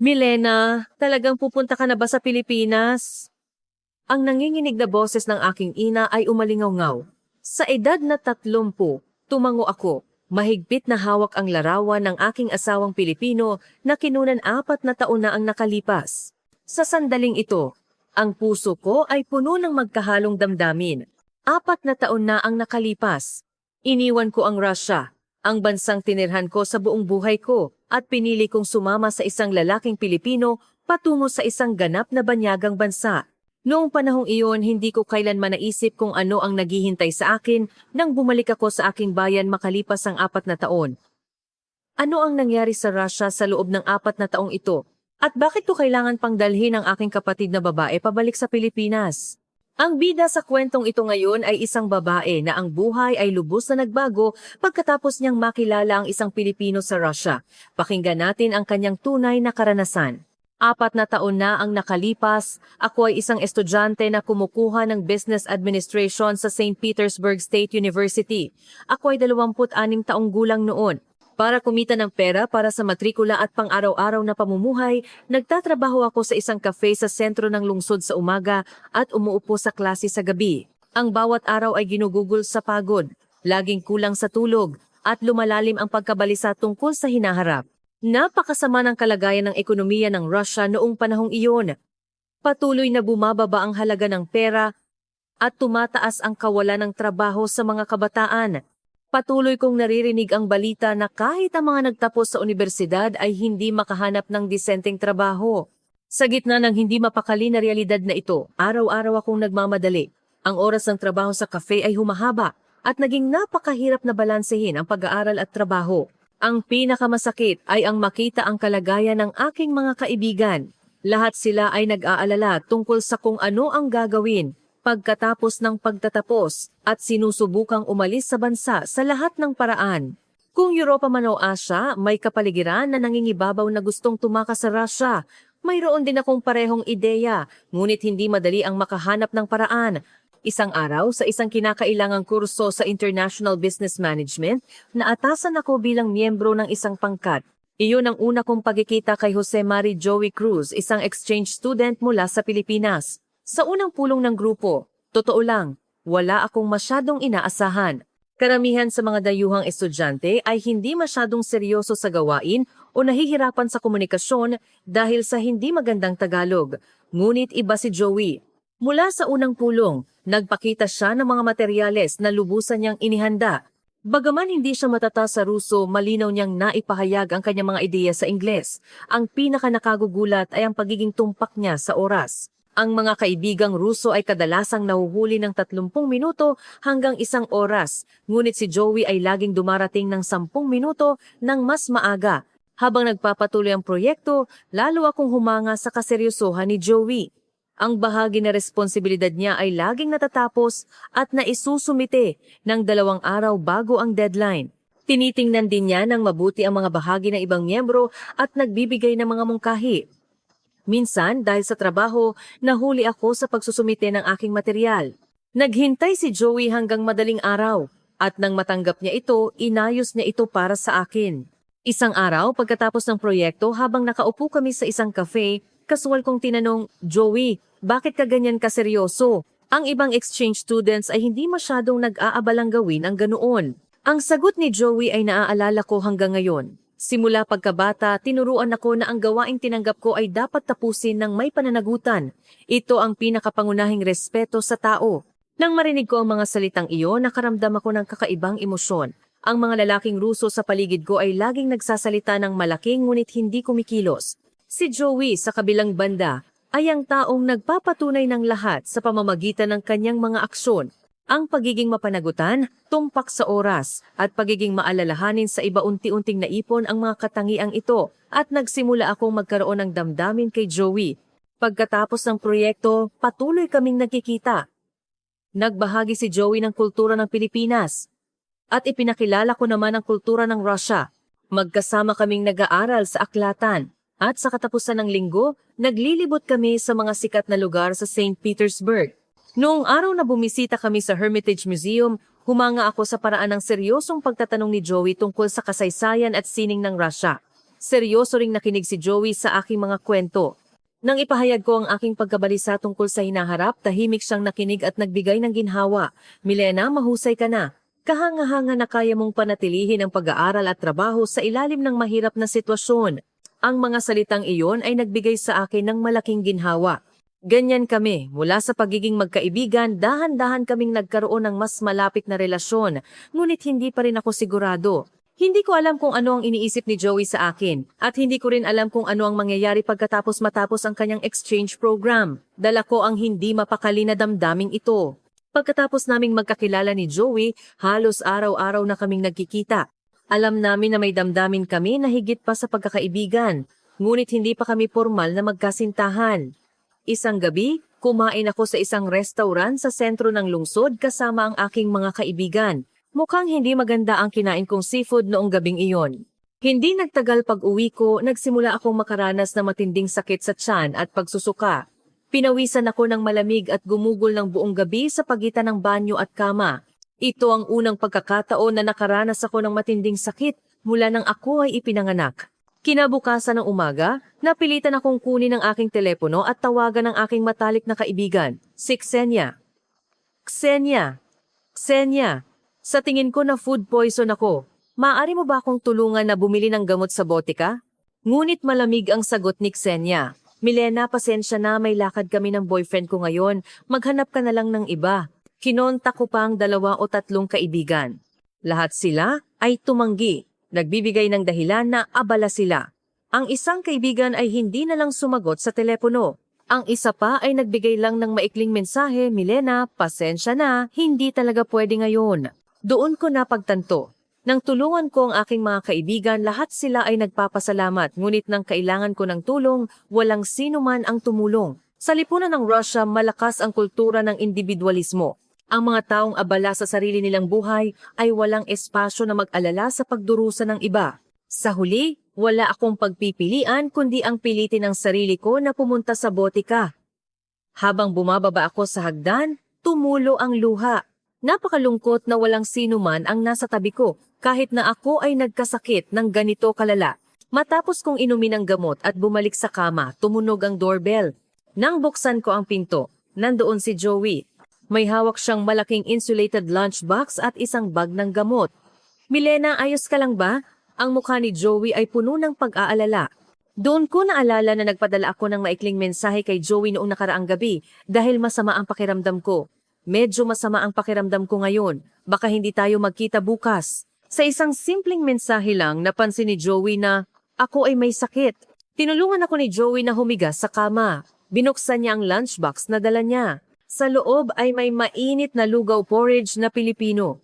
Milena, talagang pupunta ka na ba sa Pilipinas? Ang nanginginig na boses ng aking ina ay umalingaw-ngaw. Sa edad na 30, tumango ako. Mahigpit na hawak ang larawan ng aking asawang Pilipino na kinunan 4 na taon na ang nakalipas. Sa sandaling ito, ang puso ko ay puno ng magkahalong damdamin. 4 na taon na ang nakalipas. Iniwan ko ang Russia, ang bansang tinirhan ko sa buong buhay ko, at pinili kong sumama sa isang lalaking Pilipino patungo sa isang ganap na banyagang bansa. Noong panahong iyon, hindi ko kailanman naisip kung ano ang naghihintay sa akin nang bumalik ako sa aking bayan makalipas ang 4 na taon. Ano ang nangyari sa Russia sa loob ng 4 na taong ito? At bakit ko kailangan pang dalhin ang aking kapatid na babae pabalik sa Pilipinas? Ang bida sa kwentong ito ngayon ay isang babae na ang buhay ay lubos na nagbago pagkatapos niyang makilala ang isang Pilipino sa Russia. Pakinggan natin ang kanyang tunay na karanasan. 4 na taon na ang nakalipas, ako ay isang estudyante na kumukuha ng Business Administration sa St. Petersburg State University. Ako ay 26 taong gulang noon. Para kumita ng pera para sa matrikula at pang-araw-araw na pamumuhay, nagtatrabaho ako sa isang cafe sa sentro ng lungsod sa umaga at umuupo sa klase sa gabi. Ang bawat araw ay ginugugol sa pagod, laging kulang sa tulog, at lumalalim ang pagkabalisa tungkol sa hinaharap. Napakasama ng kalagayan ng ekonomiya ng Russia noong panahong iyon. Patuloy na bumababa ang halaga ng pera at tumataas ang kawalan ng trabaho sa mga kabataan. Patuloy kong naririnig ang balita na kahit ang mga nagtapos sa universidad ay hindi makahanap ng disenteng trabaho. Sa gitna ng hindi mapakali na realidad na ito, araw-araw akong nagmamadali. Ang oras ng trabaho sa cafe ay humahaba at naging napakahirap na balansehin ang pag-aaral at trabaho. Ang pinakamasakit ay ang makita ang kalagayan ng aking mga kaibigan. Lahat sila ay nag-aalala tungkol sa kung ano ang gagawin pagkatapos ng pagtatapos at sinusubukang umalis sa bansa sa lahat ng paraan. Kung Europa man o Asia, may kapaligiran na nangingibabaw na gustong tumakas sa Russia. Mayroon din akong parehong ideya, ngunit hindi madali ang makahanap ng paraan. Isang araw, sa isang kinakailangang kurso sa International Business Management, naatasan ako bilang miyembro ng isang pangkat. Iyon ang una kong pagkikita kay Jose Mari Joey Cruz, isang exchange student mula sa Pilipinas. Sa unang pulong ng grupo, totoo lang, wala akong masyadong inaasahan. Karamihan sa mga dayuhang estudyante ay hindi masyadong seryoso sa gawain o nahihirapan sa komunikasyon dahil sa hindi magandang Tagalog. Ngunit iba si Joey. Mula sa unang pulong, nagpakita siya ng mga materyales na lubusan niyang inihanda. Bagaman hindi siya matata sa Ruso, malinaw niyang naipahayag ang kanyang mga ideya sa Ingles. Ang pinaka-nakagugulat ay ang pagiging tumpak niya sa oras. Ang mga kaibigang Ruso ay kadalasang nahuhuli ng 30 minuto hanggang 1 oras, ngunit si Joey ay laging dumarating ng 10 minuto ng mas maaga. Habang nagpapatuloy ang proyekto, lalo akong humanga sa kaseryosohan ni Joey. Ang bahagi na responsibilidad niya ay laging natatapos at naisusumite ng 2 araw bago ang deadline. Tinitingnan din niya ng mabuti ang mga bahagi ng ibang miyembro at nagbibigay ng mga mungkahi. Minsan, dahil sa trabaho, nahuli ako sa pagsusumite ng aking material. Naghintay si Joey hanggang madaling araw at nang matanggap niya ito, inayos niya ito para sa akin. Isang araw, pagkatapos ng proyekto, habang nakaupo kami sa isang cafe, kasual kong tinanong, "Joey, bakit ka ganyan kaseryoso?" Ang ibang exchange students ay hindi masyadong nag-aabalang gawin ang ganoon. Ang sagot ni Joey ay naaalala ko hanggang ngayon. Simula pagkabata, tinuruan ako na ang gawaing tinanggap ko ay dapat tapusin ng may pananagutan. Ito ang pinakapangunahing respeto sa tao. Nang marinig ko ang mga salitang iyon, nakaramdam ako ng kakaibang emosyon. Ang mga lalaking Ruso sa paligid ko ay laging nagsasalita ng malaking ngunit hindi kumikilos. Si Joey sa kabilang banda ay ang taong nagpapatunay ng lahat sa pamamagitan ng kanyang mga aksyon. Ang pagiging mapanagutan, tumpak sa oras, at pagiging maalalahanin sa iba unti-unting naipon ang mga katangiang ito at nagsimula akong magkaroon ng damdamin kay Joey. Pagkatapos ng proyekto, patuloy kaming nagkikita. Nagbahagi si Joey ng kultura ng Pilipinas at ipinakilala ko naman ang kultura ng Russia. Magkasama kaming nag-aaral sa aklatan. At sa katapusan ng linggo, naglilibot kami sa mga sikat na lugar sa St. Petersburg. Noong araw na bumisita kami sa Hermitage Museum, humanga ako sa paraan ng seryosong pagtatanong ni Joey tungkol sa kasaysayan at sining ng Russia. Seryoso ring nakinig si Joey sa aking mga kwento. Nang ipahayag ko ang aking pagkabalisa tungkol sa hinaharap, tahimik siyang nakinig at nagbigay ng ginhawa. Milena, mahusay ka na. Kahanga-hanga na kaya mong panatilihin ang pag-aaral at trabaho sa ilalim ng mahirap na sitwasyon. Ang mga salitang iyon ay nagbigay sa akin ng malaking ginhawa. Ganyan kami, mula sa pagiging magkaibigan, dahan-dahan kaming nagkaroon ng mas malapit na relasyon, ngunit hindi pa rin ako sigurado. Hindi ko alam kung ano ang iniisip ni Joey sa akin, at hindi ko rin alam kung ano ang mangyayari pagkatapos matapos ang kanyang exchange program. Dala ko ang hindi mapakali na damdaming ito. Pagkatapos naming magkakilala ni Joey, halos araw-araw na kaming nagkikita. Alam namin na may damdamin kami na higit pa sa pagkakaibigan, ngunit hindi pa kami formal na magkasintahan. Isang gabi, kumain ako sa isang restaurant sa sentro ng lungsod kasama ang aking mga kaibigan. Mukhang hindi maganda ang kinain kong seafood noong gabing iyon. Hindi nagtagal pag-uwi ko, nagsimula akong makaranas ng matinding sakit sa tiyan at pagsusuka. Pinawisan ako ng malamig at gumugol ng buong gabi sa pagitan ng banyo at kama. Ito ang unang pagkakataon na nakaranas ako ng matinding sakit mula nang ako ay ipinanganak. Kinabukasan ng umaga, napilitan akong kunin ang aking telepono at tawagan ang aking matalik na kaibigan, si Ksenia. Ksenia! Ksenia! Sa tingin ko na food poison ako. Maaari mo ba akong tulungan na bumili ng gamot sa botika? Ngunit malamig ang sagot ni Ksenia. Milena, pasensya na, may lakad kami ng boyfriend ko ngayon. Maghanap ka na lang ng iba. Kinontak ko pa ang 2 o 3 kaibigan. Lahat sila ay tumanggi. Nagbibigay ng dahilan na abala sila. Ang isang kaibigan ay hindi na lang sumagot sa telepono. Ang isa pa ay nagbigay lang ng maikling mensahe, Milena, pasensya na, hindi talaga pwede ngayon. Doon ko napagtanto. Nang tulungan ko ang aking mga kaibigan, lahat sila ay nagpapasalamat, ngunit nang kailangan ko ng tulong, walang sino man ang tumulong. Sa lipunan ng Russia, malakas ang kultura ng individualismo. Ang mga taong abala sa sarili nilang buhay ay walang espasyo na mag-alala sa pagdurusa ng iba. Sa huli, wala akong pagpipilian kundi ang pilitin ng sarili ko na pumunta sa botika. Habang bumababa ako sa hagdan, tumulo ang luha. Napakalungkot na walang sino man ang nasa tabi ko kahit na ako ay nagkasakit ng ganito kalala. Matapos kong inumin ang gamot at bumalik sa kama, tumunog ang doorbell. Nang buksan ko ang pinto, nandoon si Joey. May hawak siyang malaking insulated lunchbox at isang bag ng gamot. Milena, ayos ka lang ba? Ang mukha ni Joey ay puno ng pag-aalala. Doon ko naalala na nagpadala ako ng maikling mensahe kay Joey noong nakaraang gabi dahil masama ang pakiramdam ko. Medyo masama ang pakiramdam ko ngayon. Baka hindi tayo magkita bukas. Sa isang simpleng mensahe lang, napansin ni Joey na ako ay may sakit. Tinulungan ako ni Joey na humiga sa kama. Binuksan niya ang lunchbox na dala niya. Sa loob ay may mainit na lugaw porridge na Pilipino.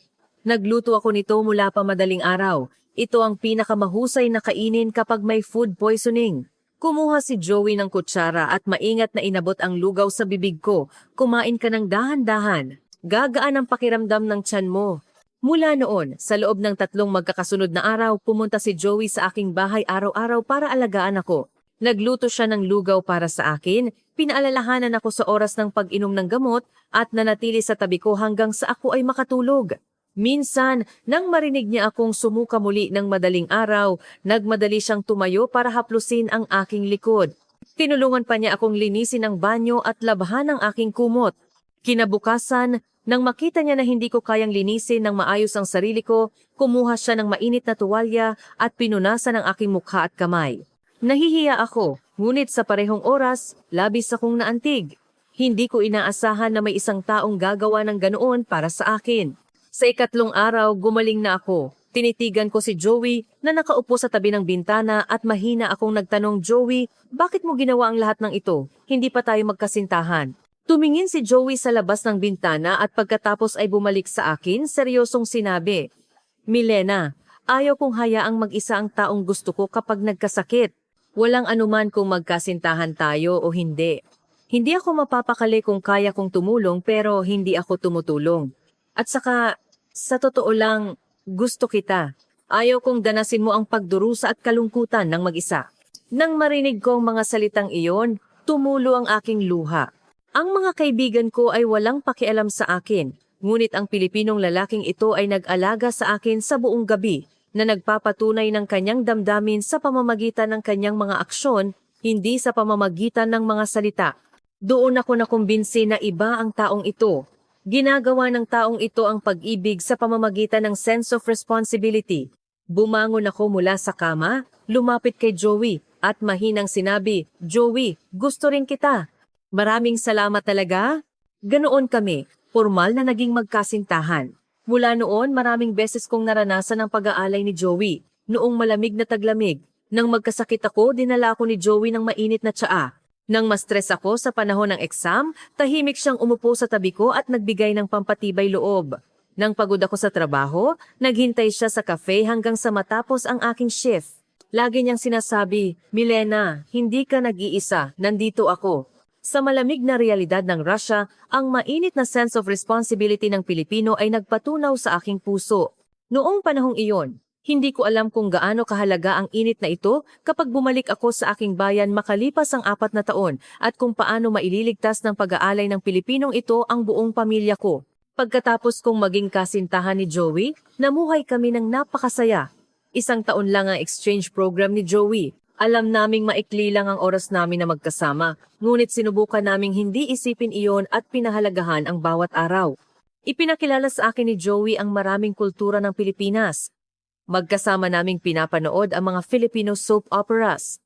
Nagluto ako nito mula pa madaling araw. Ito ang pinakamahusay na kainin kapag may food poisoning. Kumuha si Joey ng kutsara at maingat na inabot ang lugaw sa bibig ko. Kumain ka ng dahan-dahan. Gagaan ang pakiramdam ng tiyan mo. Mula noon, sa loob ng 3 magkakasunod na araw, pumunta si Joey sa aking bahay araw-araw para alagaan ako. Nagluto siya ng lugaw para sa akin, pinaalalahanan ako sa oras ng pag-inom ng gamot at nanatili sa tabi ko hanggang sa ako ay makatulog. Minsan, nang marinig niya akong sumuka muli ng madaling araw, nagmadali siyang tumayo para haplusin ang aking likod. Tinulungan pa niya akong linisin ang banyo at labhan ang aking kumot. Kinabukasan, nang makita niya na hindi ko kayang linisin ng maayos ang sarili ko, kumuha siya ng mainit na tuwalya at pinunasan ang aking mukha at kamay. Nahihiya ako, ngunit sa parehong oras, labis akong naantig. Hindi ko inaasahan na may isang taong gagawa ng ganoon para sa akin. Sa 4 araw, gumaling na ako. Tinitigan ko si Joey na nakaupo sa tabi ng bintana at mahina akong nagtanong, Joey, bakit mo ginawa ang lahat ng ito? Hindi pa tayo magkasintahan. Tumingin si Joey sa labas ng bintana at pagkatapos ay bumalik sa akin, seryosong sinabi, Milena, ayaw kong hayaang mag-isa ang taong gusto ko kapag nagkasakit. Walang anuman kung magkasintahan tayo o hindi. Hindi ako mapapakali kung kaya kong tumulong pero hindi ako tumutulong. At saka, sa totoo lang, gusto kita. Ayaw kong danasin mo ang pagdurusa at kalungkutan ng mag-isa. Nang marinig ko ang mga salitang iyon, tumulo ang aking luha. Ang mga kaibigan ko ay walang pakialam sa akin, ngunit ang Pilipinong lalaking ito ay nag-alaga sa akin sa buong gabi. na nagpapatunay ng kanyang damdamin sa pamamagitan ng kanyang mga aksyon, hindi sa pamamagitan ng mga salita. Doon ako nakumbinsi na iba ang taong ito. Ginagawa ng taong ito ang pag-ibig sa pamamagitan ng sense of responsibility. Bumangon ako mula sa kama, lumapit kay Joey, at mahinang sinabi, "Joey, gusto rin kita." "Maraming salamat talaga." Ganoon kami, formal na naging magkasintahan. Mula noon, maraming beses kong naranasan ang pag-aalay ni Joey. Noong malamig na taglamig, nang magkasakit ako, dinala ako ni Joey ng mainit na tsaa. Nang ma-stress ako sa panahon ng exam, tahimik siyang umupo sa tabi ko at nagbigay ng pampatibay loob. Nang pagod ako sa trabaho, naghintay siya sa cafe hanggang sa matapos ang aking shift. Lagi niyang sinasabi, "Milena, hindi ka nag-iisa, nandito ako." Sa malamig na realidad ng Russia, ang mainit na sense of responsibility ng Pilipino ay nagpatunaw sa aking puso. Noong panahong iyon, hindi ko alam kung gaano kahalaga ang init na ito kapag bumalik ako sa aking bayan makalipas ang 4 na taon at kung paano maililigtas ng pag-aalay ng Pilipinong ito ang buong pamilya ko. Pagkatapos kong maging kasintahan ni Joey, namuhay kami ng napakasaya. 1 taon lang ang exchange program ni Joey. Alam naming maikli lang ang oras namin na magkasama, ngunit sinubukan naming hindi isipin iyon at pinahalagahan ang bawat araw. Ipinakilala sa akin ni Joey ang maraming kultura ng Pilipinas. Magkasama naming pinapanood ang mga Filipino soap operas.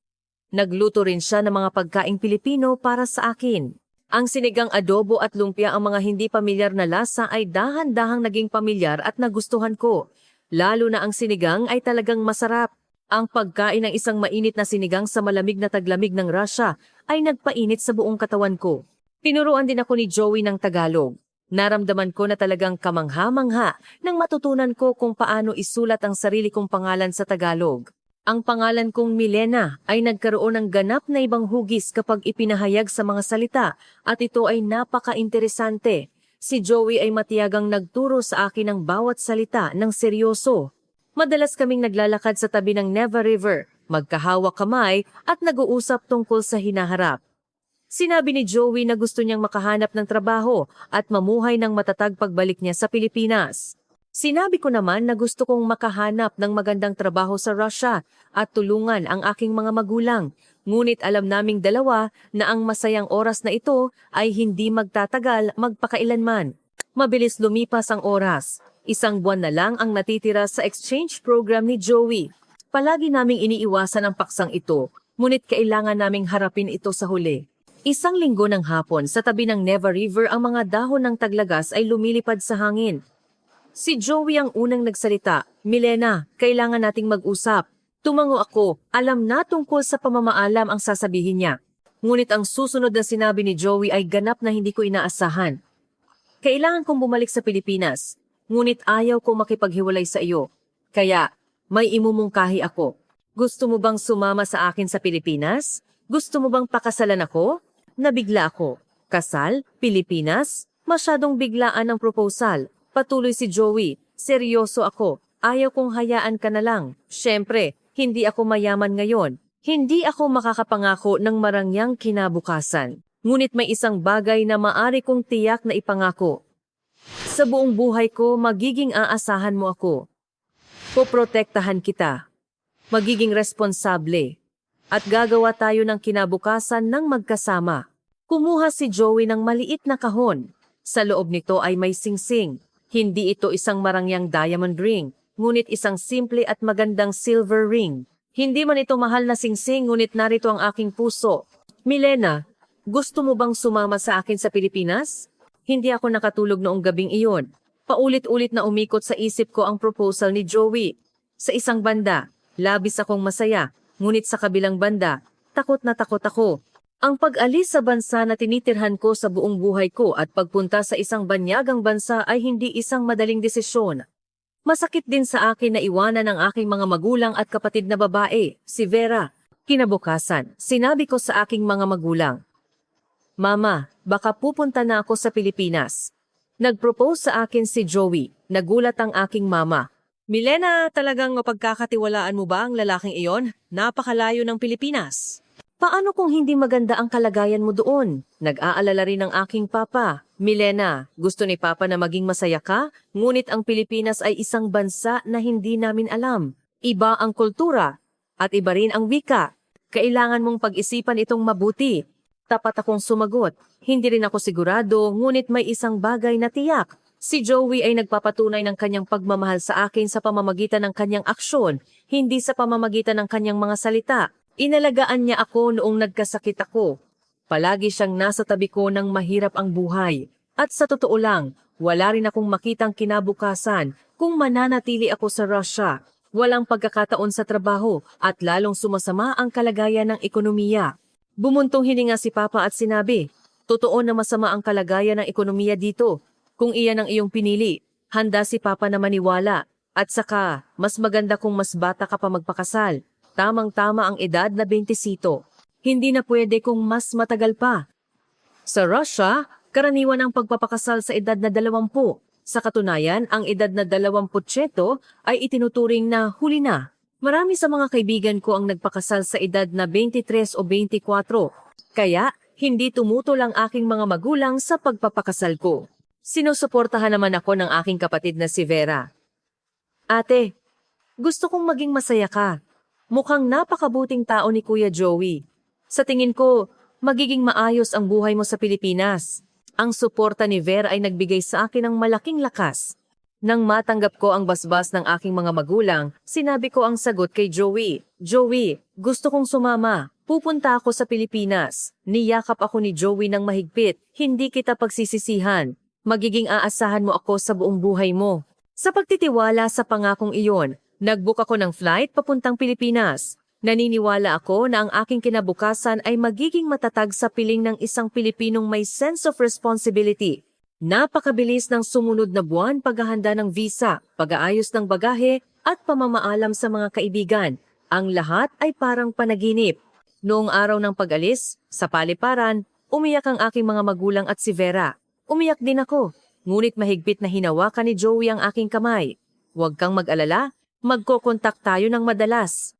Nagluto rin siya ng mga pagkaing Pilipino para sa akin. Ang sinigang adobo at lumpia ang mga hindi pamilyar na lasa ay dahan-dahang naging pamilyar at nagustuhan ko. Lalo na ang sinigang ay talagang masarap. Ang pagkain ng isang mainit na sinigang sa malamig na taglamig ng Russia ay nagpainit sa buong katawan ko. Tinuruan din ako ni Joey ng Tagalog. Naramdaman ko na talagang kamangha-mangha nang matutunan ko kung paano isulat ang sarili kong pangalan sa Tagalog. Ang pangalan kong Milena ay nagkaroon ng ganap na ibang hugis kapag ipinahayag sa mga salita at ito ay napaka-interesante. Si Joey ay matiyagang nagturo sa akin ng bawat salita ng seryoso. Madalas kaming naglalakad sa tabi ng Neva River, magkahawak kamay at nag-uusap tungkol sa hinaharap. Sinabi ni Joey na gusto niyang makahanap ng trabaho at mamuhay ng matatag pagbalik niya sa Pilipinas. Sinabi ko naman na gusto kong makahanap ng magandang trabaho sa Russia at tulungan ang aking mga magulang. Ngunit alam naming dalawa na ang masayang oras na ito ay hindi magtatagal magpakailanman. Mabilis lumipas ang oras. 1 buwan na lang ang natitira sa exchange program ni Joey. Palagi naming iniiwasan ang paksang ito, ngunit kailangan naming harapin ito sa huli. 1 linggo ng hapon sa tabi ng Neva River ang mga dahon ng taglagas ay lumilipad sa hangin. Si Joey ang unang nagsalita, "Milena, kailangan nating mag-usap." Tumango ako, alam na tungkol sa pamamaalam ang sasabihin niya. Ngunit ang susunod na sinabi ni Joey ay ganap na hindi ko inaasahan. "Kailangan kong bumalik sa Pilipinas. Ngunit ayaw ko makipaghiwalay sa iyo. Kaya, may imumungkahi ako. Gusto mo bang sumama sa akin sa Pilipinas? Gusto mo bang pakasalan ako?" Nabigla ako. Kasal? Pilipinas? Masyadong biglaan ang proposal. Patuloy si Joey. Seryoso ako. Ayaw kong hayaan ka na lang. Siyempre, hindi ako mayaman ngayon. Hindi ako makakapangako ng marangyang kinabukasan. Ngunit may isang bagay na maari kong tiyak na ipangako. Sa buong buhay ko, magiging aasahan mo ako. Poprotektahan kita. Magiging responsable. At gagawa tayo ng kinabukasan ng magkasama. Kumuha si Joey ng maliit na kahon. Sa loob nito ay may singsing. Hindi ito isang marangyang diamond ring, ngunit isang simple at magandang silver ring. Hindi man ito mahal na singsing, ngunit narito ang aking puso. "Milena, gusto mo bang sumama sa akin sa Pilipinas?" Hindi ako nakatulog noong gabing iyon. Paulit-ulit na umikot sa isip ko ang proposal ni Joey. Sa isang banda, labis akong masaya, ngunit sa kabilang banda, takot na takot ako. Ang pag-alis sa bansa na tinitirhan ko sa buong buhay ko at pagpunta sa isang banyagang bansa ay hindi isang madaling desisyon. Masakit din sa akin na iwanan ang aking mga magulang at kapatid na babae, si Vera. Kinabukasan, sinabi ko sa aking mga magulang, "Mama, baka pupunta na ako sa Pilipinas." Nag-propose sa akin si Joey. Nagulat ang aking mama. "Milena, talagang mapagkakatiwalaan mo ba ang lalaking iyon? Napakalayo ng Pilipinas." "Paano kung hindi maganda ang kalagayan mo doon?" Nag-aalala rin ang aking papa. "Milena, gusto ni papa na maging masaya ka, ngunit ang Pilipinas ay isang bansa na hindi namin alam. Iba ang kultura, at iba rin ang wika. Kailangan mong pag-isipan itong mabuti. Tapat akong sumagot. Hindi rin ako sigurado, ngunit may isang bagay na tiyak. Si Joey ay nagpapatunay ng kanyang pagmamahal sa akin sa pamamagitan ng kanyang aksyon, hindi sa pamamagitan ng kanyang mga salita. Inalagaan niya ako noong nagkasakit ako. Palagi siyang nasa tabi ko nang mahirap ang buhay. At sa totoo lang, wala rin akong makitang kinabukasan kung mananatili ako sa Russia. Walang pagkakataon sa trabaho at lalong sumasama ang kalagayan ng ekonomiya. Bumuntong hininga si Papa at sinabi, "Totoo na masama ang kalagayan ng ekonomiya dito. Kung iyan ang iyong pinili, handa si Papa na maniwala. At saka, mas maganda kung mas bata ka pa magpakasal. Tamang-tama ang edad na 27. Hindi na pwede kung mas matagal pa." Sa Russia, karaniwan ang pagpapakasal sa edad na 20. Sa katunayan, ang edad na 27 ay itinuturing na huli na. Marami sa mga kaibigan ko ang nagpakasal sa edad na 23 o 24. Kaya, hindi tumutol ang aking mga magulang sa pagpapakasal ko. Sinusuportahan naman ako ng aking kapatid na si Vera. "Ate, gusto kong maging masaya ka. Mukhang napakabuting tao ni Kuya Joey. Sa tingin ko, magiging maayos ang buhay mo sa Pilipinas." Ang suporta ni Vera ay nagbigay sa akin ng malaking lakas. Nang matanggap ko ang basbas ng aking mga magulang, sinabi ko ang sagot kay Joey. "Joey, gusto kong sumama. Pupunta ako sa Pilipinas." Niyakap ako ni Joey ng mahigpit. "Hindi kita pagsisisihan. Magiging aasahan mo ako sa buong buhay mo." Sa pagtitiwala sa pangakong iyon, nag-book ako ng flight papuntang Pilipinas. Naniniwala ako na ang aking kinabukasan ay magiging matatag sa piling ng isang Pilipinong may sense of responsibility. Napakabilis ng sumunod na buwan paghahanda ng visa, pag-aayos ng bagahe at pamamaalam sa mga kaibigan. Ang lahat ay parang panaginip. Noong araw ng pag-alis, sa paliparan, umiyak ang aking mga magulang at si Vera. Umiyak din ako, ngunit mahigpit na hinawakan ni Joey ang aking kamay. "Huwag kang mag-alala, magkokontak tayo ng madalas.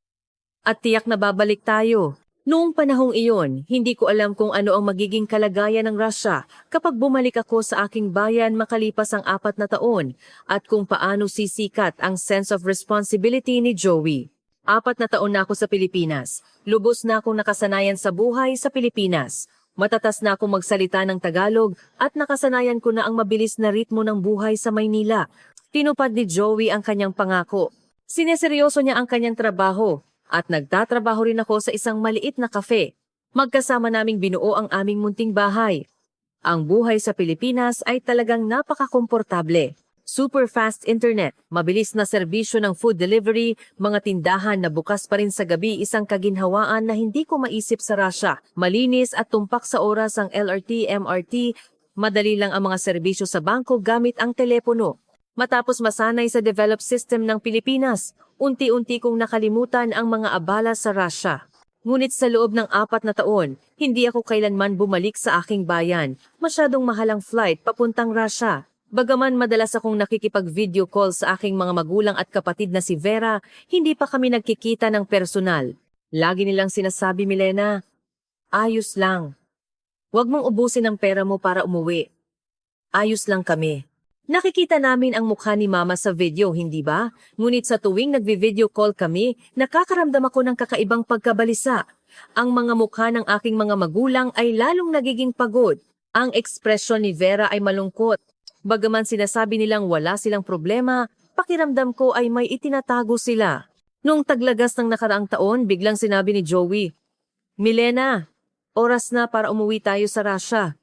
At tiyak na babalik tayo." Noong panahong iyon, hindi ko alam kung ano ang magiging kalagayan ng Russia kapag bumalik ako sa aking bayan makalipas ang 4 na taon at kung paano sisikat ang sense of responsibility ni Joey. 4 na taon na ako sa Pilipinas. Lubos na akong nakasanayan sa buhay sa Pilipinas. Matatas na akong magsalita ng Tagalog at nakasanayan ko na ang mabilis na ritmo ng buhay sa Maynila. Tinupad ni Joey ang kanyang pangako. Sineseryoso niya ang kanyang trabaho. At nagtatrabaho rin ako sa isang maliit na kafe. Magkasama naming binuo ang aming munting bahay. Ang buhay sa Pilipinas ay talagang napakakomportable. Super fast internet, mabilis na serbisyo ng food delivery, mga tindahan na bukas pa rin sa gabi, isang kaginhawaan na hindi ko maisip sa Russia. Malinis at tumpak sa oras ang LRT, MRT, madali lang ang mga serbisyo sa bangko gamit ang telepono. Matapos masanay sa developed system ng Pilipinas, unti-unti kong nakalimutan ang mga abala sa Russia. Ngunit sa loob ng 4 na taon, hindi ako kailanman bumalik sa aking bayan. Masyadong mahal ang flight papuntang Russia. Bagaman madalas akong nakikipag-video call sa aking mga magulang at kapatid na si Vera, hindi pa kami nagkikita ng personal. Lagi nilang sinasabi, "Milena, ayos lang. Huwag mong ubusin ang pera mo para umuwi. Ayos lang kami." Nakikita namin ang mukha ni Mama sa video, hindi ba? Ngunit sa tuwing nagvi-video call kami, nakakaramdam ako ng kakaibang pagkabalisa. Ang mga mukha ng aking mga magulang ay lalong nagiging pagod. Ang ekspresyon ni Vera ay malungkot. Bagaman sinasabi nilang wala silang problema, pakiramdam ko ay may itinatago sila. Noong taglagas ng nakaraang taon, biglang sinabi ni Joey, "Milena, oras na para umuwi tayo sa Russia.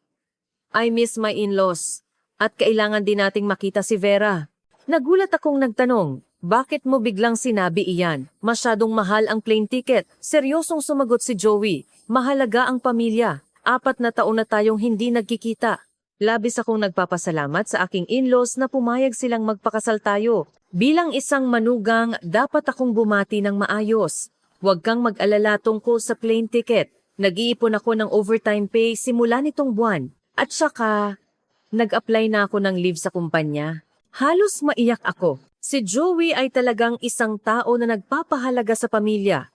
I miss my in-laws. At kailangan din nating makita si Vera." Nagulat akong nagtanong, "Bakit mo biglang sinabi iyan? Masyadong mahal ang plane ticket." Seryosong sumagot si Joey, "Mahalaga ang pamilya. 4 na taon na tayong hindi nagkikita." Labis akong nagpapasalamat sa aking in-laws na pumayag silang magpakasal tayo. Bilang isang manugang, dapat akong bumati ng maayos. "Huwag kang mag-alala tungkol sa plane ticket. Nag-iipon ako ng overtime pay simula nitong buwan. At saka, nag-apply na ako ng leave sa kumpanya." Halos maiyak ako. Si Joey ay talagang isang tao na nagpapahalaga sa pamilya.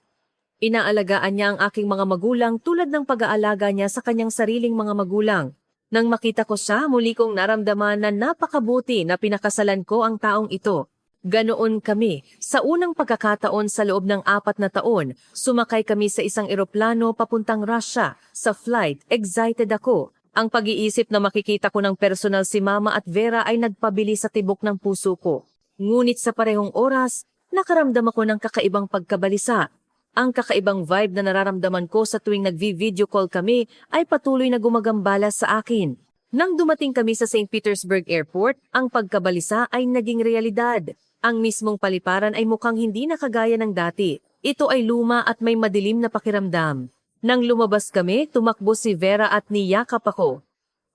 Inaalagaan niya ang aking mga magulang tulad ng pag-aalaga niya sa kanyang sariling mga magulang. Nang makita ko siya, muli kong naramdaman na napakabuti na pinakasalan ko ang taong ito. Ganoon kami. Sa unang pagkakataon sa loob ng 4 na taon, sumakay kami sa isang eroplano papuntang Russia. Sa flight, excited ako. Ang pag-iisip na makikita ko ng personal si Mama at Vera ay nagpabili sa tibok ng puso ko. Ngunit sa parehong oras, nakaramdam ako ng kakaibang pagkabalisa. Ang kakaibang vibe na nararamdaman ko sa tuwing nagvi-video call kami ay patuloy na gumagambala sa akin. Nang dumating kami sa St. Petersburg Airport, ang pagkabalisa ay naging realidad. Ang mismong paliparan ay mukhang hindi na kagaya ng dati. Ito ay luma at may madilim na pakiramdam. Nang lumabas kami, tumakbo si Vera at niyakap ako.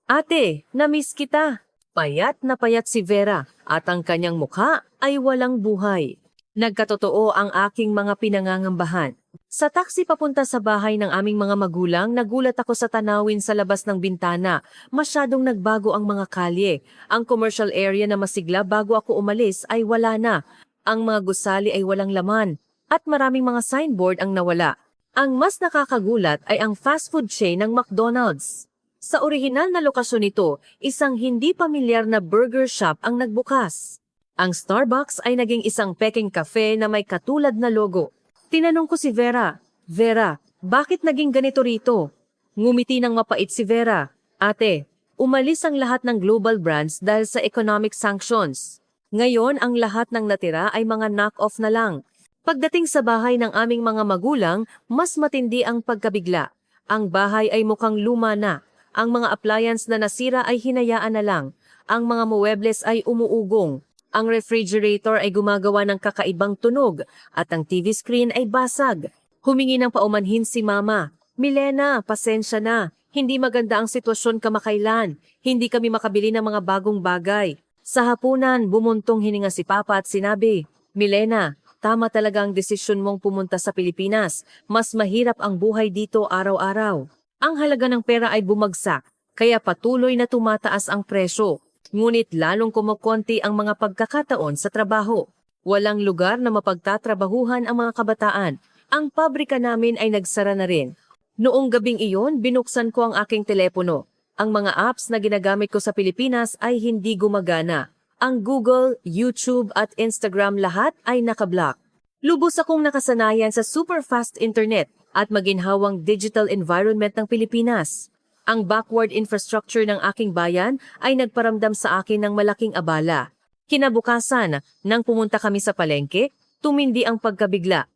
Ate, na-miss kita. Payat na payat si Vera at ang kanyang mukha ay walang buhay. Nagkatotoo ang aking mga pinangangambahan. Sa taxi papunta sa bahay ng aming mga magulang, nagulat ako sa tanawin sa labas ng bintana. Masyadong nagbago ang mga kalye. Ang commercial area na masigla bago ako umalis ay wala na. Ang mga gusali ay walang laman. At maraming mga signboard ang nawala. Ang mas nakakagulat ay ang fast food chain ng McDonald's. Sa orihinal na lokasyon nito, isang hindi pamilyar na burger shop ang nagbukas. Ang Starbucks ay naging isang peking cafe na may katulad na logo. Tinanong ko si Vera, Vera, bakit naging ganito rito? Ngumiti ng mapait si Vera, Ate, umalis ang lahat ng global brands dahil sa economic sanctions. Ngayon ang lahat ng natira ay mga knock-off na lang. Pagdating sa bahay ng aming mga magulang, mas matindi ang pagkabigla. Ang bahay ay mukhang luma na. Ang mga appliance na nasira ay hinayaan na lang. Ang mga muebles ay umuugong. Ang refrigerator ay gumagawa ng kakaibang tunog at ang TV screen ay basag. Humingi ng paumanhin si Mama. Milena, pasensya na. Hindi maganda ang sitwasyon kamakailan. Hindi kami makabili ng mga bagong bagay. Sa hapunan, bumuntong hininga si Papa at sinabi, Milena, tama talaga ang desisyon mong pumunta sa Pilipinas. Mas mahirap ang buhay dito araw-araw. Ang halaga ng pera ay bumagsak, kaya patuloy na tumataas ang presyo. Ngunit lalong kumukonti ang mga pagkakataon sa trabaho. Walang lugar na mapagtatrabahuhan ang mga kabataan. Ang pabrika namin ay nagsara na rin. Noong gabing iyon, binuksan ko ang aking telepono. Ang mga apps na ginagamit ko sa Pilipinas ay hindi gumagana. Ang Google, YouTube at Instagram lahat ay nakablock. Lubos akong nakasanayan sa super fast internet at maginhawang digital environment ng Pilipinas. Ang backward infrastructure ng aking bayan ay nagparamdam sa akin ng malaking abala. Kinabukasan, nang pumunta kami sa palengke, tumindi ang pagkabigla.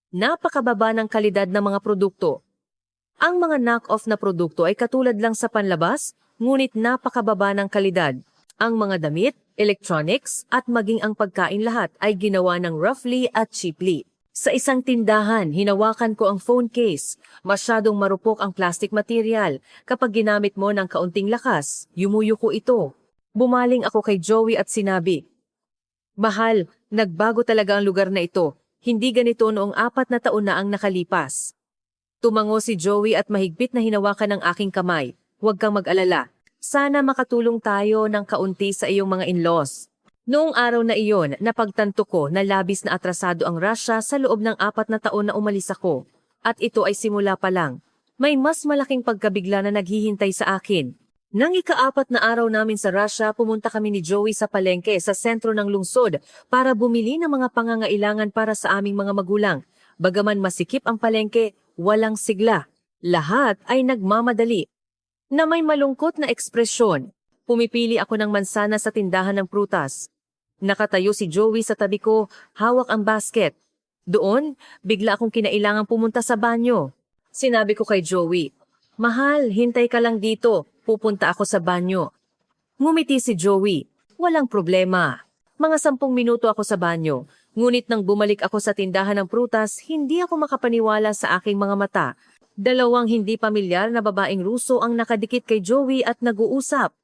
Napakababa ng kalidad ng mga produkto. Ang mga knock-off na produkto ay katulad lang sa panlabas, ngunit napakababa ng kalidad. Ang mga damit, electronics at maging ang pagkain lahat ay ginawa ng roughly at cheaply. Sa isang tindahan, hinawakan ko ang phone case. Masyadong marupok ang plastic material. Kapag ginamit mo ng kaunting lakas, yumuyuko ito. Bumaling ako kay Joey at sinabi, Mahal, nagbago talaga ang lugar na ito. Hindi ganito noong 4 na taon na ang nakalipas. Tumango si Joey at mahigpit na hinawakan ng aking kamay. Huwag kang mag-alala. Sana makatulong tayo ng kaunti sa iyong mga in-laws. Noong araw na iyon, napagtanto ko na labis na atrasado ang Russia sa loob ng 4 na taon na umalis ako. At ito ay simula pa lang. May mas malaking pagkabigla na naghihintay sa akin. Nang ika-4 na araw namin sa Russia, pumunta kami ni Joey sa palengke sa sentro ng lungsod para bumili ng mga pangangailangan para sa aming mga magulang. Bagaman masikip ang palengke, walang sigla. Lahat ay nagmamadali. Na may malungkot na ekspresyon. Pumipili ako ng mansana sa tindahan ng prutas. Nakatayo si Joey sa tabi ko, hawak ang basket. Doon, bigla akong kinailangang pumunta sa banyo. Sinabi ko kay Joey, Mahal, hintay ka lang dito. Pupunta ako sa banyo. Ngumiti si Joey. Walang problema. Mga 10 minuto ako sa banyo. Ngunit nang bumalik ako sa tindahan ng prutas, hindi ako makapaniwala sa aking mga mata. 2 hindi pamilyar na babaeng Ruso ang nakadikit kay Joey at nag-uusap.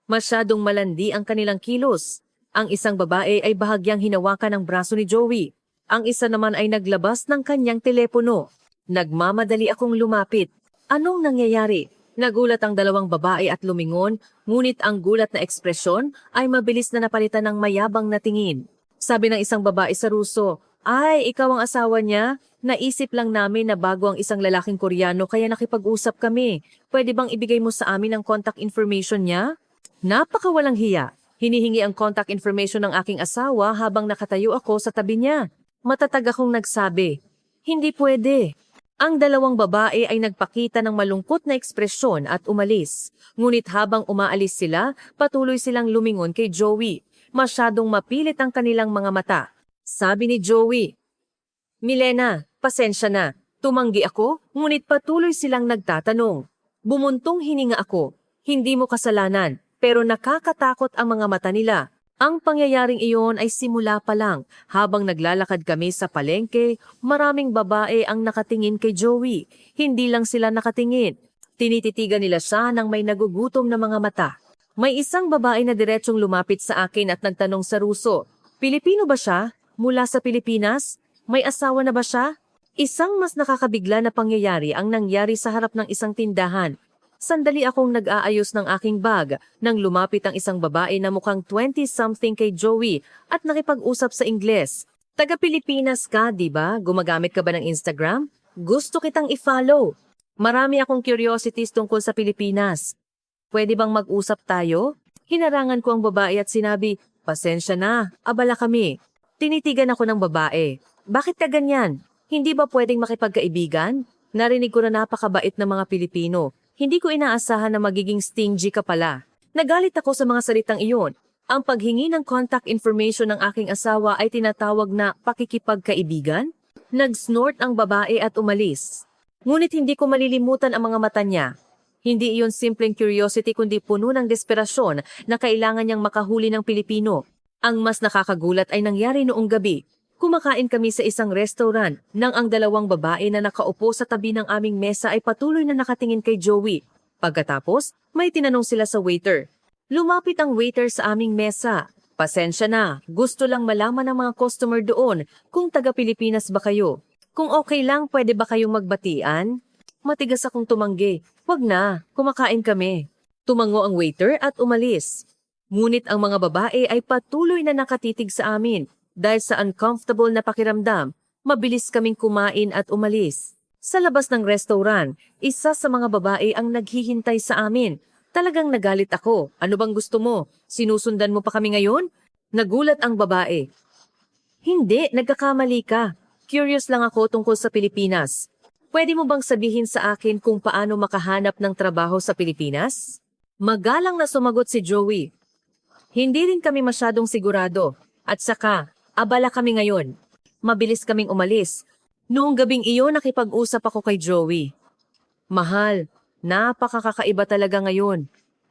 Masyadong malandi ang kanilang kilos. Ang isang babae ay bahagyang hinawakan ang braso ni Joey. Ang isa naman ay naglabas ng kanyang telepono. Nagmamadali akong lumapit. Anong nangyayari? Nagulat ang 2 babae at lumingon, ngunit ang gulat na ekspresyon ay mabilis na napalitan ng mayabang na tingin. Sabi ng isang babae sa Ruso, Ay, ikaw ang asawa niya? Naisip lang namin na bago ang isang lalaking Koreano kaya nakipag-usap kami. Pwede bang ibigay mo sa amin ang contact information niya? Napakawalang hiya. Hinihingi ang contact information ng aking asawa habang nakatayo ako sa tabi niya. Matatag akong nagsabi, "Hindi pwede." Ang dalawang babae ay nagpakita ng malungkot na ekspresyon at umalis. Ngunit habang umaalis sila, patuloy silang lumingon kay Joey. Masyadong mapilit ang kanilang mga mata. Sabi ni Joey, "Milena, pasensya na. Tumanggi ako, ngunit patuloy silang nagtatanong." Bumuntong hininga ako. Hindi mo kasalanan, pero nakakatakot ang mga mata nila. Ang pangyayaring iyon ay simula pa lang. Habang naglalakad kami sa palengke, maraming babae ang nakatingin kay Joey. Hindi lang sila nakatingin. Tinititigan nila siya ng may nagugutom na mga mata. May isang babae na diretsong lumapit sa akin at nagtanong sa Ruso, "Pilipino ba siya? Mula sa Pilipinas? May asawa na ba siya?" Isang mas nakakabigla na pangyayari ang nangyari sa harap ng isang tindahan. Sandali akong nag-aayos ng aking bag nang lumapit ang isang babae na mukhang 20-something kay Joey at nakipag-usap sa Ingles. "Taga-Pilipinas ka, di ba? Gumagamit ka ba ng Instagram? Gusto kitang i-follow. Marami akong curiosities tungkol sa Pilipinas. Pwede bang mag-usap tayo?" Hinarangan ko ang babae at sinabi, "Pasensya na, abala kami." Tinitigan ako ng babae. "Bakit ka ganyan? Hindi ba pwedeng makipagkaibigan? Narinig ko na napakabait ng mga Pilipino. Hindi ko inaasahan na magiging stingy ka pala." Nagalit ako sa mga salitang iyon. Ang paghingi ng contact information ng aking asawa ay tinatawag na pakikipagkaibigan? Nag-snort ang babae at umalis. Ngunit hindi ko malilimutan ang mga mata niya. Hindi iyon simpleng curiosity kundi puno ng desperasyon na kailangan niyang makahuli ng Pilipino. Ang mas nakakagulat ay nangyari noong gabi. Kumakain kami sa isang restaurant nang ang dalawang babae na nakaupo sa tabi ng aming mesa ay patuloy na nakatingin kay Joey. Pagkatapos, may tinanong sila sa waiter. Lumapit ang waiter sa aming mesa. "Pasensya na, gusto lang malaman ng mga customer doon kung taga-Pilipinas ba kayo. Kung okay lang, pwede ba kayong magbatian?" Matigas akong tumanggi. "Wag na, kumakain kami." Tumango ang waiter at umalis. Ngunit ang mga babae ay patuloy na nakatitig sa amin. Dahil sa uncomfortable na pakiramdam, mabilis kaming kumain at umalis. Sa labas ng restaurant, isa sa mga babae ang naghihintay sa amin. Talagang nagalit ako. "Ano bang gusto mo? Sinusundan mo pa kami ngayon?" Nagulat ang babae. "Hindi, nagkakamali ka. Curious lang ako tungkol sa Pilipinas. Pwede mo bang sabihin sa akin kung paano makahanap ng trabaho sa Pilipinas?" Magalang na sumagot si Joey. "Hindi rin kami masyadong sigurado. At saka, abala kami ngayon." Mabilis kaming umalis. Noong gabing iyon nakipag-usap ako kay Joey. "Mahal, napakakaiba talaga ngayon.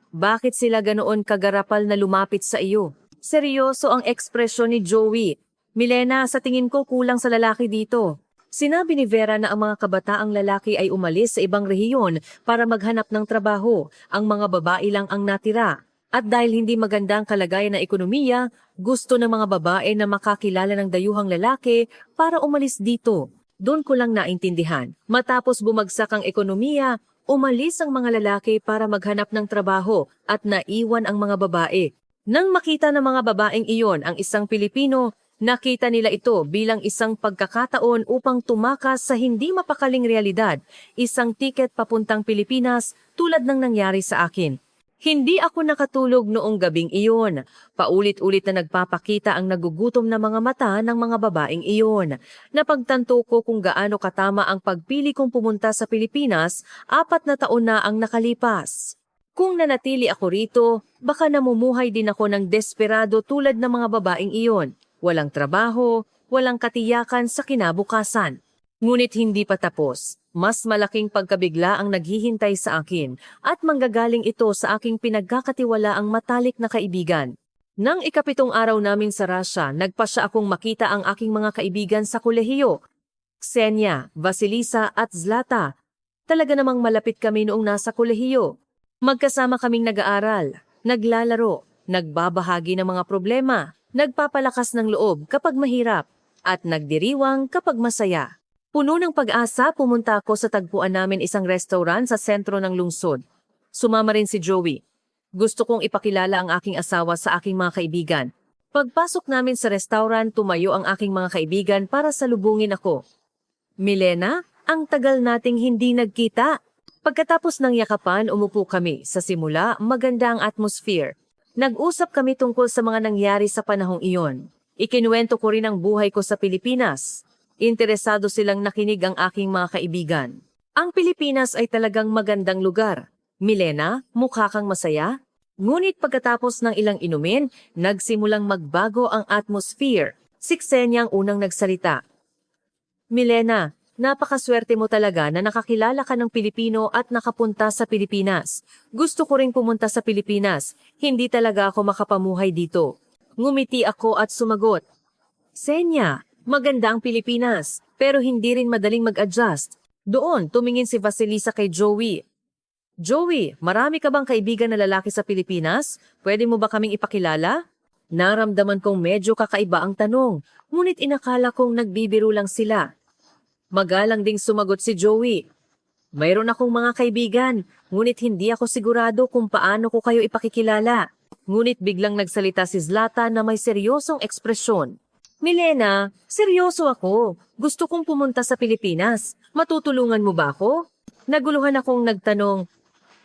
Bakit sila ganoon kagarapal na lumapit sa iyo?" Seryoso ang ekspresyon ni Joey. "Milena, sa tingin ko kulang sa lalaki dito." Sinabi ni Vera na ang mga kabataang lalaki ay umalis sa ibang rehiyon para maghanap ng trabaho. Ang mga babae lang ang natira. At dahil hindi maganda ang kalagayan ng ekonomiya, gusto ng mga babae na makakilala ng dayuhang lalaki para umalis dito. Doon ko lang naintindihan. Matapos bumagsak ang ekonomiya, umalis ang mga lalaki para maghanap ng trabaho at naiwan ang mga babae. Nang makita ng mga babaeng iyon ang isang Pilipino, nakita nila ito bilang isang pagkakataon upang tumakas sa hindi mapakaling realidad, isang tiket papuntang Pilipinas tulad ng nangyari sa akin. Hindi ako nakatulog noong gabing iyon. Paulit-ulit na nagpapakita ang nagugutom na mga mata ng mga babaeng iyon. Napagtanto ko kung gaano katama ang pagpili kong pumunta sa Pilipinas, 4 na taon na ang nakalipas. Kung nanatili ako rito, baka namumuhay din ako ng desperado tulad ng mga babaeng iyon. Walang trabaho, walang katiyakan sa kinabukasan. Ngunit hindi pa tapos. Mas malaking pagkabigla ang naghihintay sa akin at manggagaling ito sa aking pinagkakatiwalaang matalik na kaibigan. Nang ika-7 araw namin sa Russia, nagpasya akong makita ang aking mga kaibigan sa kolehiyo. Ksenia, Vasilisa at Zlata. Talaga namang malapit kami noong nasa kolehiyo. Magkasama kaming nag-aaral, naglalaro, nagbabahagi ng mga problema, nagpapalakas ng loob kapag mahirap, at nagdiriwang kapag masaya. Puno ng pag-asa, pumunta ako sa tagpuan namin isang restaurant sa sentro ng lungsod. Sumama rin si Joey. Gusto kong ipakilala ang aking asawa sa aking mga kaibigan. Pagpasok namin sa restaurant, tumayo ang aking mga kaibigan para salubungin ako. "Milena, ang tagal nating hindi nagkita." Pagkatapos ng yakapan, umupo kami. Sa simula, maganda ang atmosphere. Nag-usap kami tungkol sa mga nangyari sa panahong iyon. Ikinuwento ko rin ang buhay ko sa Pilipinas. Interesado silang nakinig ang aking mga kaibigan. Ang Pilipinas ay talagang magandang lugar. Milena, mukha kang masaya? Ngunit pagkatapos ng ilang inumin, nagsimulang magbago ang atmosphere. Si Xenia ang unang nagsalita. Milena, napakaswerte mo talaga na nakakilala ka ng Pilipino at nakapunta sa Pilipinas. Gusto ko ring pumunta sa Pilipinas. Hindi talaga ako makapamuhay dito. Ngumiti ako at sumagot. Xenia, maganda ang Pilipinas, pero hindi rin madaling mag-adjust. Doon, tumingin si Vasilisa kay Joey. Joey, marami ka bang kaibigan na lalaki sa Pilipinas? Pwede mo ba kaming ipakilala? Naramdaman kong medyo kakaiba ang tanong, ngunit inakala kong nagbibiro lang sila. Magalang ding sumagot si Joey. Mayroon akong mga kaibigan, ngunit hindi ako sigurado kung paano ko kayo ipakikilala. Ngunit biglang nagsalita si Zlata na may seryosong ekspresyon. Milena, seryoso ako. Gusto kong pumunta sa Pilipinas. Matutulungan mo ba ako? Naguluhan akong nagtanong,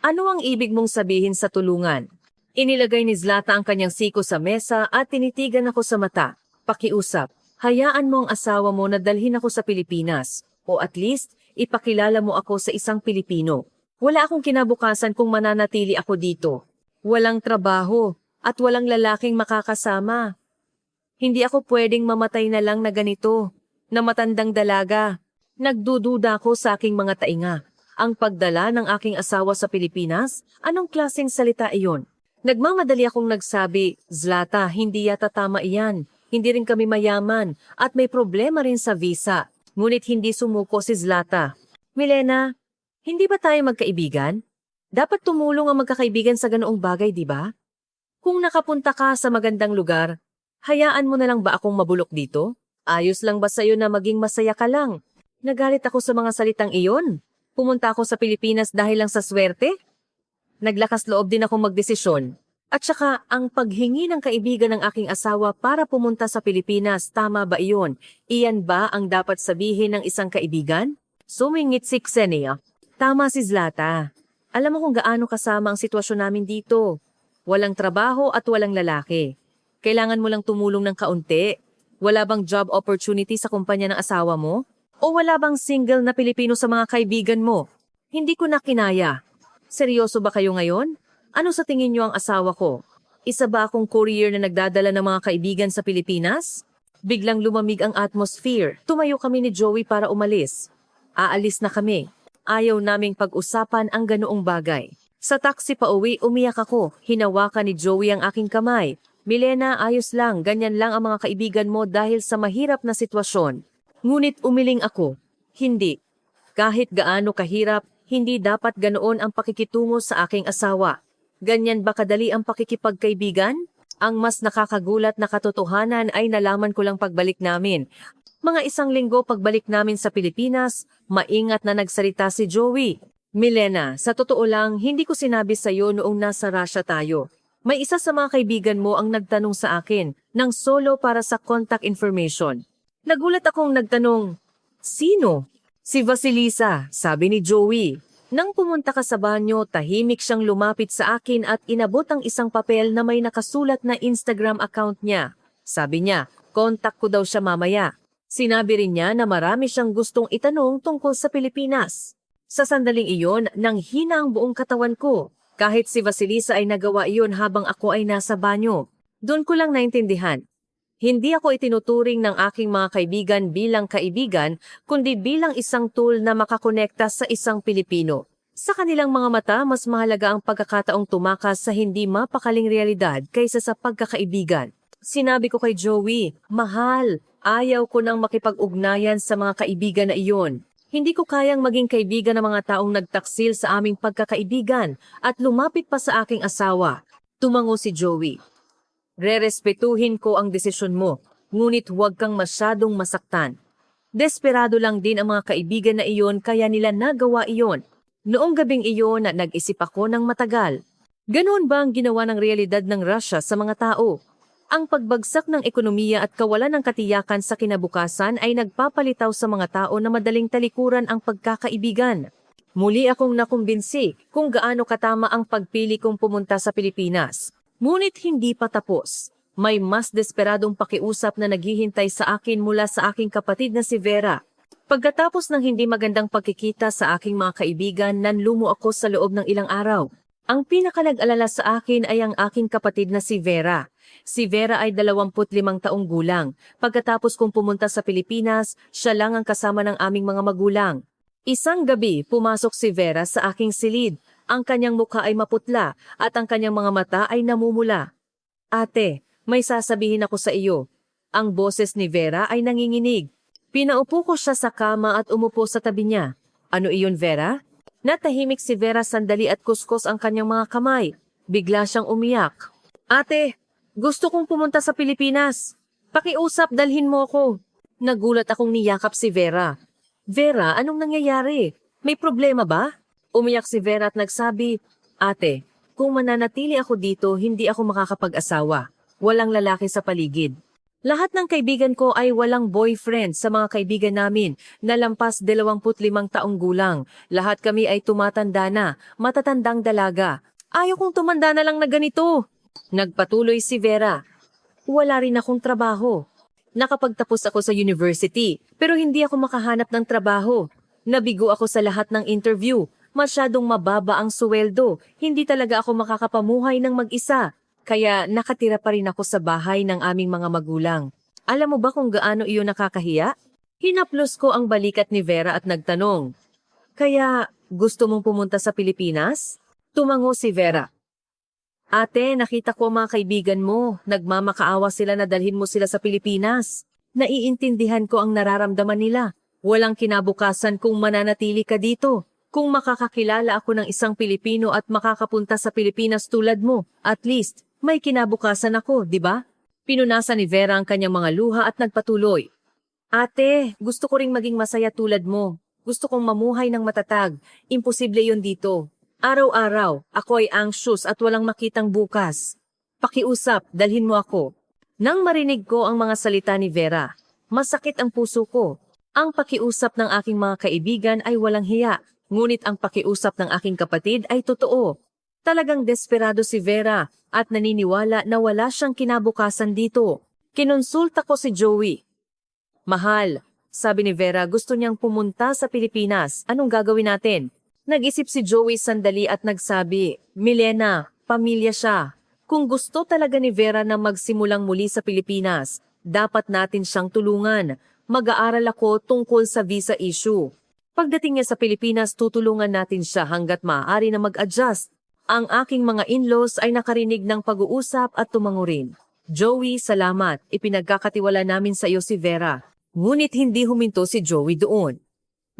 ano ang ibig mong sabihin sa tulungan? Inilagay ni Zlata ang kanyang siko sa mesa at tinitigan ako sa mata. Pakiusap, hayaan mo ang asawa mo na dalhin ako sa Pilipinas. O at least, ipakilala mo ako sa isang Pilipino. Wala akong kinabukasan kung mananatili ako dito. Walang trabaho at walang lalaking makakasama. Hindi ako pwedeng mamatay na lang na ganito, na matandang dalaga. Nagdududa ako sa aking mga tainga. Ang pagdala ng aking asawa sa Pilipinas, anong klaseng salita iyon? Nagmamadali akong nagsabi, Zlata, hindi yata tama iyan. Hindi rin kami mayaman at may problema rin sa visa. Ngunit hindi sumuko si Zlata. Milena, hindi ba tayo magkaibigan? Dapat tumulong ang magkakaibigan sa ganoong bagay, di ba? Kung nakapunta ka sa magandang lugar, hayaan mo na lang ba akong mabulok dito? Ayos lang ba sa'yo na maging masaya ka lang? Nagalit ako sa mga salitang iyon. Pumunta ako sa Pilipinas dahil lang sa swerte? Naglakas loob din akong magdesisyon. At saka, ang paghingi ng kaibigan ng aking asawa para pumunta sa Pilipinas, tama ba iyon? Iyan ba ang dapat sabihin ng isang kaibigan? Sumingit si Xenia. Tama si Zlata. Alam mo kung gaano kasama ang sitwasyon namin dito. Walang trabaho at walang lalaki. Kailangan mo lang tumulong ng kaunti. Wala bang job opportunity sa kumpanya ng asawa mo? O wala bang single na Pilipino sa mga kaibigan mo? Hindi ko na kinaya. Seryoso ba kayo ngayon? Ano sa tingin niyo ang asawa ko? Isa ba akong courier na nagdadala ng mga kaibigan sa Pilipinas? Biglang lumamig ang atmosphere. Tumayo kami ni Joey para umalis. Aalis na kami. Ayaw naming pag-usapan ang ganoong bagay. Sa taxi pa uwi, umiyak ako. Hinawakan ni Joey ang aking kamay. Milena, ayos lang. Ganyan lang ang mga kaibigan mo dahil sa mahirap na sitwasyon. Ngunit umiling ako. Hindi. Kahit gaano kahirap, hindi dapat ganoon ang pakikitungo sa aking asawa. Ganyan ba kadali ang pakikipagkaibigan? Ang mas nakakagulat na katotohanan ay nalaman ko lang pagbalik namin. Mga 1 linggo pagbalik namin sa Pilipinas, maingat na nagsalita si Joey. Milena, sa totoo lang, hindi ko sinabi sa iyo noong nasa Russia tayo. May isa sa mga kaibigan mo ang nagtanong sa akin ng solo para sa contact information. Nagulat akong nagtanong, sino? Si Vasilisa, sabi ni Joey. Nang pumunta ka sa banyo, tahimik siyang lumapit sa akin at inabot ang isang papel na may nakasulat na Instagram account niya. Sabi niya, contact ko daw siya mamaya. Sinabi rin niya na marami siyang gustong itanong tungkol sa Pilipinas. Sa sandaling iyon, nanghina ang buong katawan ko. Kahit si Vasilisa ay nagawa iyon habang ako ay nasa banyo. Doon ko lang naintindihan. Hindi ako itinuturing ng aking mga kaibigan bilang kaibigan, kundi bilang isang tool na makakonekta sa isang Pilipino. Sa kanilang mga mata, mas mahalaga ang pagkakataong tumakas sa hindi mapakaling realidad kaysa sa pagkakaibigan. Sinabi ko kay Joey, mahal, ayaw ko nang makipag-ugnayan sa mga kaibigan na iyon. Hindi ko kayang maging kaibigan ng mga taong nagtaksil sa aming pagkakaibigan at lumapit pa sa aking asawa. Tumango si Joey. Rerespetuhin ko ang desisyon mo, ngunit huwag kang masyadong masaktan. Desperado lang din ang mga kaibigan na iyon kaya nila nagawa iyon. Noong gabing iyon nag-isip ako ng matagal. Ganoon ba ang ginawa ng realidad ng Russia sa mga tao? Ang pagbagsak ng ekonomiya at kawalan ng katiyakan sa kinabukasan ay nagpapalitaw sa mga tao na madaling talikuran ang pagkakaibigan. Muli akong nakumbinsi kung gaano katama ang pagpili kong pumunta sa Pilipinas. Ngunit hindi pa tapos. May mas desperadong pakiusap na naghihintay sa akin mula sa aking kapatid na si Vera. Pagkatapos ng hindi magandang pagkikita sa aking mga kaibigan, nanlumo ako sa loob ng ilang araw. Ang pinakanag-alala sa akin ay ang aking kapatid na si Vera. Si Vera ay 25 taong gulang. Pagkatapos kong pumunta sa Pilipinas, siya lang ang kasama ng aming mga magulang. Isang gabi, pumasok si Vera sa aking silid. Ang kanyang mukha ay maputla at ang kanyang mga mata ay namumula. Ate, may sasabihin ako sa iyo. Ang boses ni Vera ay nanginginig. Pinaupo ko siya sa kama at umupo sa tabi niya. Ano iyon, Vera? Natahimik si Vera sandali at kuskos ang kanyang mga kamay. Bigla siyang umiyak. Ate, gusto kong pumunta sa Pilipinas. Pakiusap, dalhin mo ako. Nagulat akong niyakap si Vera. Vera, anong nangyayari? May problema ba? Umiyak si Vera at nagsabi, Ate, kung mananatili ako dito, hindi ako makakapag-asawa. Walang lalaki sa paligid. Lahat ng kaibigan ko ay walang boyfriend sa mga kaibigan namin na lampas 25 taong gulang. Lahat kami ay tumatanda na, matatandang dalaga. Ayaw kong tumanda na lang na ganito. Nagpatuloy si Vera. Wala rin akong trabaho. Nakapagtapos ako sa university, pero hindi ako makahanap ng trabaho. Nabigo ako sa lahat ng interview. Masyadong mababa ang suweldo. Hindi talaga ako makakapamuhay ng mag-isa. Kaya nakatira pa rin ako sa bahay ng aming mga magulang. Alam mo ba kung gaano iyon nakakahiya? Hinaplos ko ang balikat ni Vera at nagtanong, Kaya gusto mong pumunta sa Pilipinas? Tumango si Vera. Ate, nakita ko ang mga kaibigan mo. Nagmamakaawa sila na dalhin mo sila sa Pilipinas. Naiintindihan ko ang nararamdaman nila. Walang kinabukasan kung mananatili ka dito. Kung makakakilala ako ng isang Pilipino at makakapunta sa Pilipinas tulad mo, at least, may kinabukasan ako, di ba? Pinunasan ni Vera ang kanyang mga luha at nagpatuloy. Ate, gusto ko ring maging masaya tulad mo. Gusto kong mamuhay ng matatag. Imposible yon dito. Araw-araw, ako ay anxious at walang makitang bukas. Pakiusap, dalhin mo ako. Nang marinig ko ang mga salita ni Vera, masakit ang puso ko. Ang pakiusap ng aking mga kaibigan ay walang hiya, ngunit ang pakiusap ng aking kapatid ay totoo. Talagang desperado si Vera at naniniwala na wala siyang kinabukasan dito. Kinonsulta ko si Joey. Mahal, sabi ni Vera, gusto niyang pumunta sa Pilipinas. Anong gagawin natin? Nag-isip si Joey sandali at nagsabi, Milena, pamilya siya. Kung gusto talaga ni Vera na magsimulang muli sa Pilipinas, dapat natin siyang tulungan. Mag-aaral ako tungkol sa visa issue. Pagdating niya sa Pilipinas, tutulungan natin siya hanggat maaari na mag-adjust. Ang aking mga in-laws ay nakarinig ng pag-uusap at tumango rin. Joey, salamat. Ipinagkakatiwala namin sa iyo si Vera. Ngunit hindi huminto si Joey doon.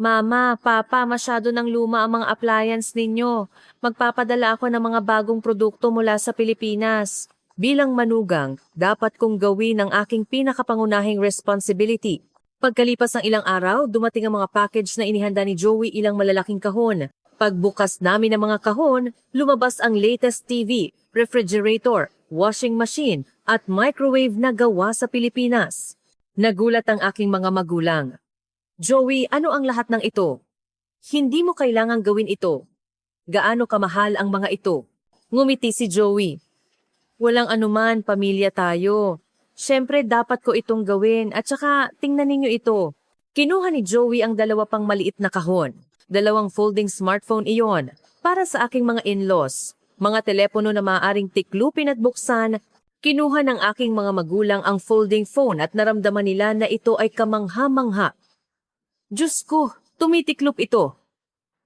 Mama, Papa, masyado ng luma ang mga appliance ninyo. Magpapadala ako ng mga bagong produkto mula sa Pilipinas. Bilang manugang, dapat kong gawin ang aking pinakapangunahing responsibility. Pagkalipas ng ilang araw, dumating ang mga package na inihanda ni Joey ilang malalaking kahon. Pagbukas namin ng mga kahon, lumabas ang latest TV, refrigerator, washing machine, at microwave na gawa sa Pilipinas. Nagulat ang aking mga magulang. Joey, ano ang lahat ng ito? Hindi mo kailangang gawin ito. Gaano kamahal ang mga ito? Ngumiti si Joey. Walang anuman, pamilya tayo. Siyempre dapat ko itong gawin at saka tingnan ninyo ito. Kinuha ni Joey ang 2 pang maliit na kahon. 2 folding smartphone iyon para sa aking mga in-laws. Mga telepono na maaaring tiklupin at buksan. Kinuha ng aking mga magulang ang folding phone at naramdaman nila na ito ay kamangha-mangha. Diyos ko, tumitiklop ito.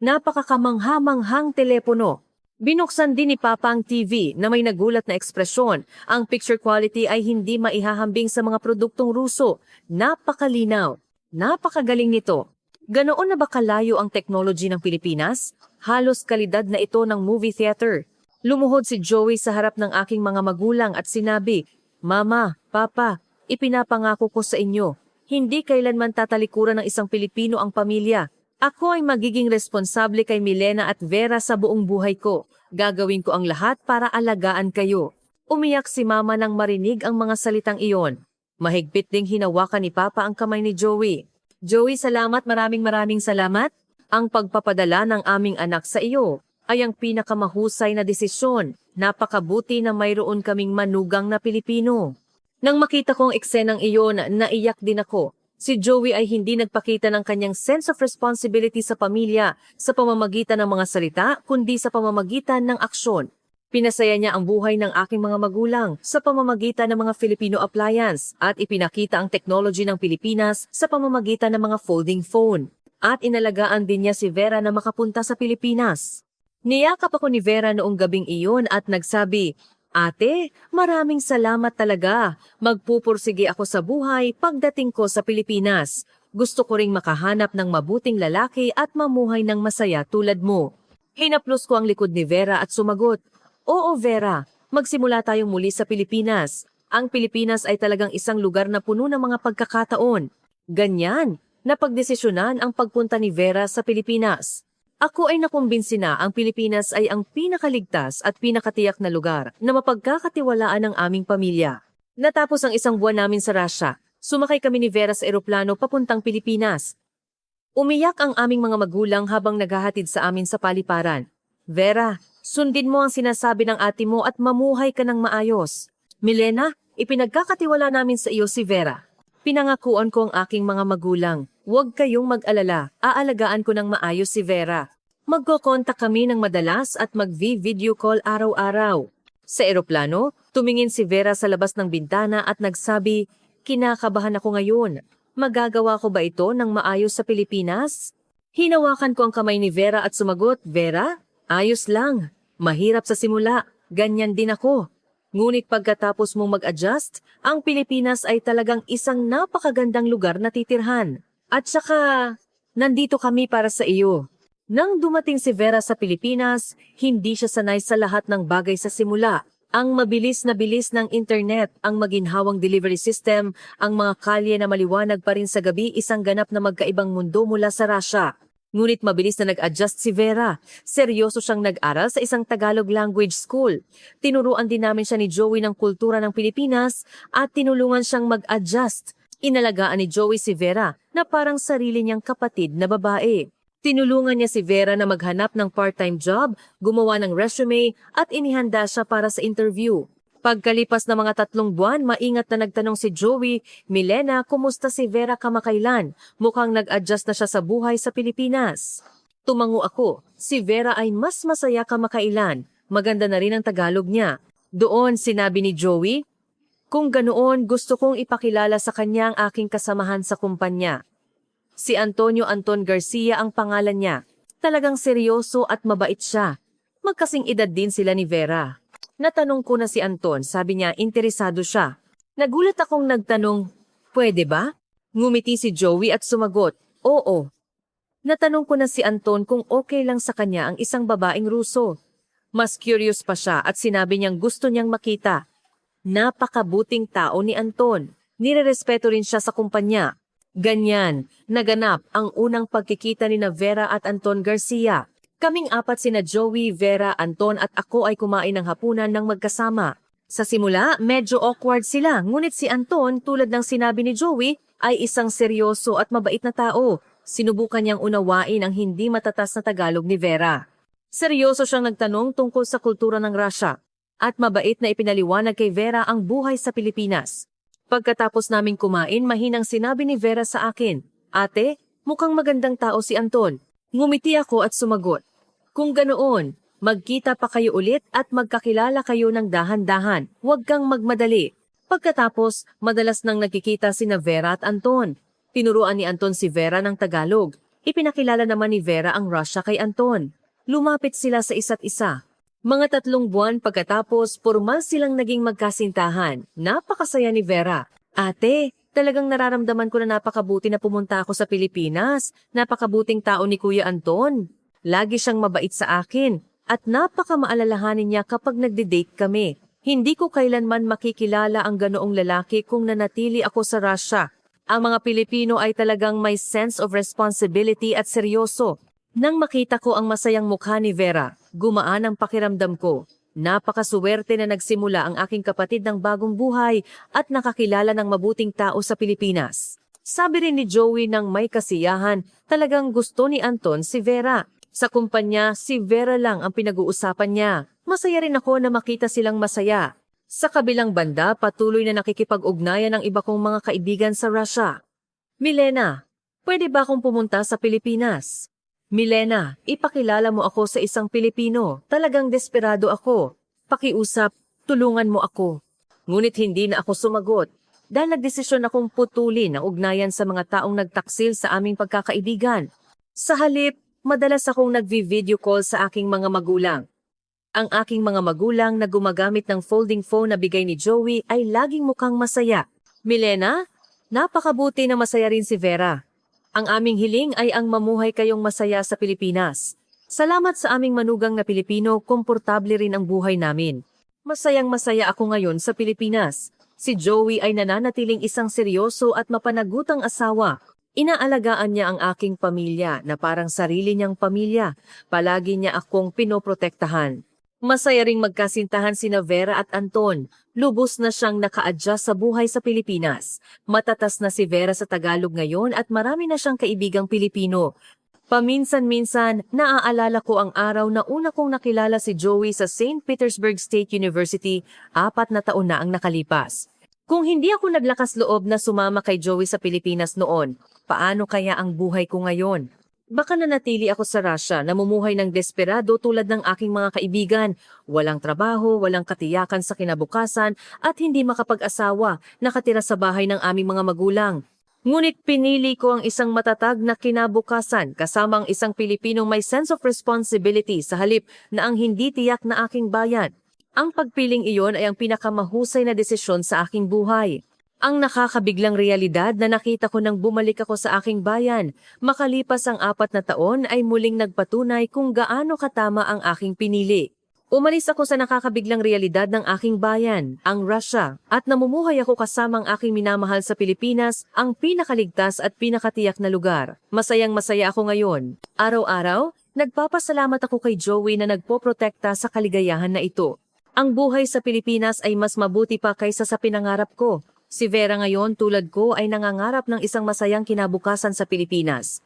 Napakakamangha-manghang telepono. Binuksan din ni Papa ang TV na may nagulat na ekspresyon. Ang picture quality ay hindi maihahambing sa mga produktong Ruso. Napakalinaw. Napakagaling nito. Ganoon na ba kalayo ang technology ng Pilipinas? Halos kalidad na ito ng movie theater. Lumuhod si Joey sa harap ng aking mga magulang at sinabi, Mama, Papa, ipinapangako ko sa inyo, hindi kailanman tatalikuran ng isang Pilipino ang pamilya. Ako ay magiging responsable kay Milena at Vera sa buong buhay ko. Gagawin ko ang lahat para alagaan kayo. Umiyak si Mama nang marinig ang mga salitang iyon. Mahigpit ding hinawakan ni Papa ang kamay ni Joey. Joey, salamat, maraming salamat. Ang pagpapadala ng aming anak sa iyo ay ang pinakamahusay na desisyon. Napakabuti na mayroon kaming manugang na Pilipino. Nang makita kong eksenang iyon, naiyak din ako. Si Joey ay hindi nagpakita ng kanyang sense of responsibility sa pamilya sa pamamagitan ng mga salita, kundi sa pamamagitan ng aksyon. Pinasaya niya ang buhay ng aking mga magulang sa pamamagitan ng mga Filipino appliance at ipinakita ang technology ng Pilipinas sa pamamagitan ng mga folding phone. At inalagaan din niya si Vera na makapunta sa Pilipinas. Niyakap ako ni Vera noong gabing iyon at nagsabi, "Ate, maraming salamat talaga. Magpupursige ako sa buhay pagdating ko sa Pilipinas. Gusto ko ring makahanap ng mabuting lalaki at mamuhay ng masaya tulad mo." Hinaplos ko ang likod ni Vera at sumagot, "Oo Vera, magsimula tayong muli sa Pilipinas. Ang Pilipinas ay talagang isang lugar na puno ng mga pagkakataon." Ganyan, napagdesisyonan ang pagpunta ni Vera sa Pilipinas. Ako ay nakumbinsi na ang Pilipinas ay ang pinakaligtas at pinakatiyak na lugar na mapagkakatiwalaan ng aming pamilya. Natapos ang isang buwan namin sa Russia, sumakay kami ni Vera sa eroplano papuntang Pilipinas. Umiyak ang aming mga magulang habang naghahatid sa amin sa paliparan. "Vera, sundin mo ang sinasabi ng ate mo at mamuhay ka ng maayos." "Milena, ipinagkakatiwala namin sa iyo si Vera." Pinangakuan ko ang aking mga magulang, "Huwag kayong mag-alala, aalagaan ko ng maayos si Vera." Magkokontak kami ng madalas at mag-video call araw-araw. Sa eroplano, tumingin si Vera sa labas ng bintana at nagsabi, "Kinakabahan ako ngayon. Magagawa ko ba ito ng maayos sa Pilipinas?" Hinawakan ko ang kamay ni Vera at sumagot, "Vera, ayos lang. Mahirap sa simula. Ganyan din ako. Ngunit pagkatapos mong mag-adjust, ang Pilipinas ay talagang isang napakagandang lugar na titirhan. At saka, nandito kami para sa iyo." Nang dumating si Vera sa Pilipinas, hindi siya sanay sa lahat ng bagay sa simula. Ang mabilis na bilis ng internet, ang maginhawang delivery system, ang mga kalye na maliwanag pa rin sa gabi, isang ganap na magkaibang mundo mula sa Russia. Ngunit mabilis na nag-adjust si Vera. Seryoso siyang nag-aral sa isang Tagalog language school. Tinuruan din namin siya ni Joey ng kultura ng Pilipinas at tinulungan siyang mag-adjust. Inalagaan ni Joey si Vera na parang sarili niyang kapatid na babae. Tinulungan niya si Vera na maghanap ng part-time job, gumawa ng resume at inihanda siya para sa interview. Pagkalipas ng mga 3 buwan, maingat na nagtanong si Joey, "Milena, kumusta si Vera kamakailan? Mukhang nag-adjust na siya sa buhay sa Pilipinas." Tumango ako, si Vera ay mas masaya kamakailan. Maganda na rin ang Tagalog niya. Doon sinabi ni Joey, "Kung ganoon, gusto kong ipakilala sa kanya ang aking kasamahan sa kumpanya." Si Antonio Anton Garcia ang pangalan niya. Talagang seryoso at mabait siya. Magkasing edad din sila ni Vera. Natanong ko na si Anton, sabi niya interesado siya. Nagulat akong nagtanong, "Pwede ba?" Ngumiti si Joey at sumagot, "Oo." Natanong ko na si Anton kung okay lang sa kanya ang isang babaeng Ruso. Mas curious pa siya at sinabi niyang gusto niyang makita. Napakabuting tao ni Anton. Nirerespeto rin siya sa kumpanya. Ganyan, naganap ang unang pagkikita ni Vera at Anton Garcia. Kaming 4 sina Joey, Vera, Anton at ako ay kumain ng hapunan ng magkasama. Sa simula, medyo awkward sila, ngunit si Anton, tulad ng sinabi ni Joey, ay isang seryoso at mabait na tao. Sinubukan niyang unawain ang hindi matatas na Tagalog ni Vera. Seryoso siyang nagtanong tungkol sa kultura ng Russia at mabait na ipinaliwanag kay Vera ang buhay sa Pilipinas. Pagkatapos naming kumain, mahinang sinabi ni Vera sa akin, "Ate, mukhang magandang tao si Anton." Ngumiti ako at sumagot, "Kung ganoon, magkita pa kayo ulit at magkakilala kayo ng dahan-dahan. Huwag kang magmadali." Pagkatapos, madalas nang nagkikita sina Vera at Anton. Tinuruan ni Anton si Vera ng Tagalog. Ipinakilala naman ni Vera ang Russia kay Anton. Lumapit sila sa isa't isa. Mga 3 buwan pagkatapos, formal silang naging magkasintahan. Napakasaya ni Vera. "Ate, talagang nararamdaman ko na napakabuti na pumunta ako sa Pilipinas. Napakabuting tao ni Kuya Anton. Lagi siyang mabait sa akin at napakamaalalahanin niya kapag nagde-date kami. Hindi ko kailanman makikilala ang ganoong lalaki kung nanatili ako sa Russia. Ang mga Pilipino ay talagang may sense of responsibility at seryoso." Nang makita ko ang masayang mukha ni Vera, gumaan ang pakiramdam ko. Napakasuwerte na nagsimula ang aking kapatid ng bagong buhay at nakakilala ng mabuting tao sa Pilipinas. Sabi rin ni Joey ng may kasiyahan, talagang gusto ni Anton si Vera. Sa kumpanya, si Vera lang ang pinag-uusapan niya. Masaya rin ako na makita silang masaya. Sa kabilang banda, patuloy na nakikipag-ugnayan ang iba kong mga kaibigan sa Russia. Milena, pwede ba akong pumunta sa Pilipinas? Milena, ipakilala mo ako sa isang Pilipino. Talagang desperado ako. Pakiusap, tulungan mo ako. Ngunit hindi na ako sumagot dahil nagdesisyon akong putulin ang ugnayan sa mga taong nagtaksil sa aming pagkakaibigan. Sa halip, madalas akong nagvi-video call sa aking mga magulang. Ang aking mga magulang na gumagamit ng folding phone na bigay ni Joey ay laging mukhang masaya. Milena, napakabuti na masaya rin si Vera. Ang aming hiling ay ang mamuhay kayong masaya sa Pilipinas. Salamat sa aming manugang na Pilipino, komportable rin ang buhay namin. Masayang masaya ako ngayon sa Pilipinas. Si Joey ay nananatiling isang seryoso at mapanagutang asawa. Inaalagaan niya ang aking pamilya na parang sarili niyang pamilya. Palagi niya akong pinoprotektahan. Masaya ring magkasintahan sina Vera at Anton. Lubos na siyang naka-adjust sa buhay sa Pilipinas. Matatas na si Vera sa Tagalog ngayon at marami na siyang kaibigang Pilipino. Paminsan-minsan, naaalala ko ang araw na una kong nakilala si Joey sa St. Petersburg State University, 4 na taon na ang nakalipas. Kung hindi ako naglakas loob na sumama kay Joey sa Pilipinas noon, paano kaya ang buhay ko ngayon? Baka nanatili ako sa Russia, namumuhay ng desperado tulad ng aking mga kaibigan, walang trabaho, walang katiyakan sa kinabukasan at hindi makapag-asawa, nakatira sa bahay ng aming mga magulang. Ngunit pinili ko ang isang matatag na kinabukasan kasama ang isang Pilipinong may sense of responsibility sa halip na ang hindi tiyak na aking bayan. Ang pagpiling iyon ay ang pinakamahusay na desisyon sa aking buhay. Ang nakakabiglang realidad na nakita ko nang bumalik ako sa aking bayan, makalipas ang 4 na taon ay muling nagpatunay kung gaano katama ang aking pinili. Umalis ako sa nakakabiglang realidad ng aking bayan, ang Russia, at namumuhay ako kasama ang aking minamahal sa Pilipinas, ang pinakaligtas at pinakatiyak na lugar. Masayang masaya ako ngayon. Araw-araw, nagpapasalamat ako kay Joey na nagpoprotekta sa kaligayahan na ito. Ang buhay sa Pilipinas ay mas mabuti pa kaysa sa pinangarap ko. Si Vera ngayon tulad ko ay nangangarap ng isang masayang kinabukasan sa Pilipinas.